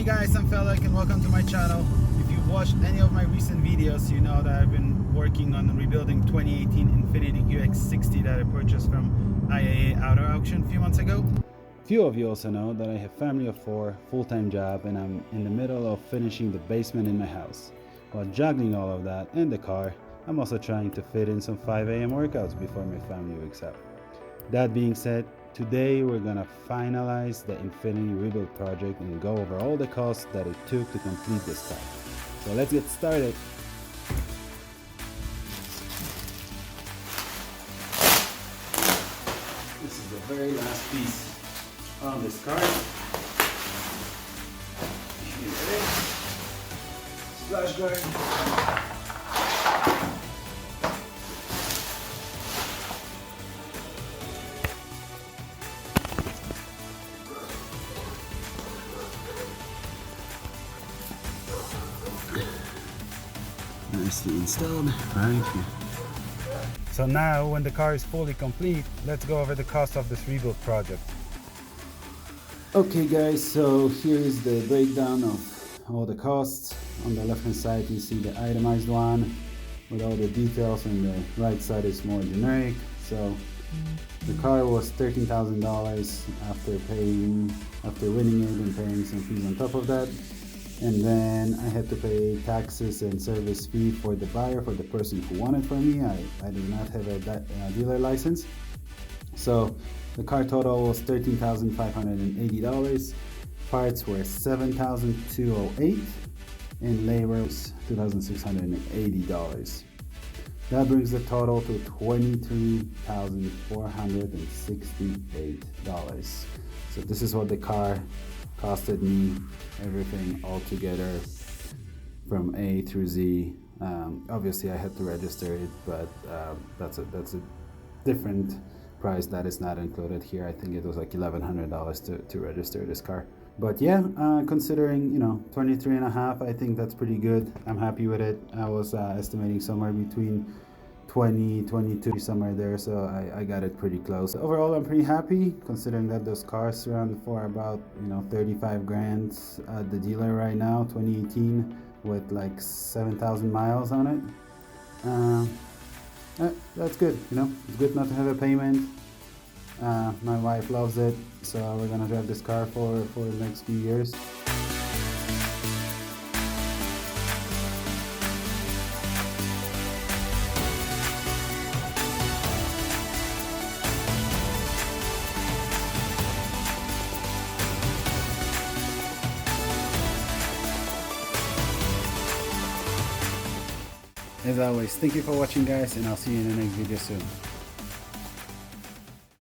guys, I'm Felek and welcome to my channel. If you've watched any of my recent videos, you know that I've been working on rebuilding 2018 Infiniti QX60 that I purchased from IAA Auto Auction a few months ago. Few of you also know that I have family of 4, full-time job, and I'm in the middle of finishing the basement in my house. While juggling all of that and the car, I'm also trying to fit in some 5 a.m. workouts before my family wakes up. That being said, today we're gonna finalize the Infiniti rebuild project and go over all the costs that it took to complete this car. So let's get started. This is the very last piece on this car. Splash guard. Nicely installed right here. So now when the car is fully complete, let's go over the cost of this rebuild project. Okay guys, so here is the breakdown of all the costs. On the left hand side you see the itemized one with all the details, and the right side is more generic. So the car was $13,000 after winning it and paying some fees on top of that. And then I had to pay taxes and service fee for the buyer, for the person who won it for me. I do not have a dealer license. So the car total was $13,580. Parts were $7,208 and labor was $2,680. That brings the total to $23,468. So this is what the car costed me, everything all together from A through Z. Obviously I had to register it, but that's a different price that is not included here. I think it was like $1,100 to register this car. But yeah, considering 23 and a half, I think that's pretty good. I'm happy with it. I was estimating somewhere between 20, 22, somewhere there, so I got it pretty close. Overall, I'm pretty happy considering that those cars run for about 35 grand at the dealer right now, 2018, with like 7,000 miles on it. That's good. It's good not to have a payment. My wife loves it, so we're gonna drive this car for the next few years. As always, thank you for watching guys, and I'll see you in the next video soon.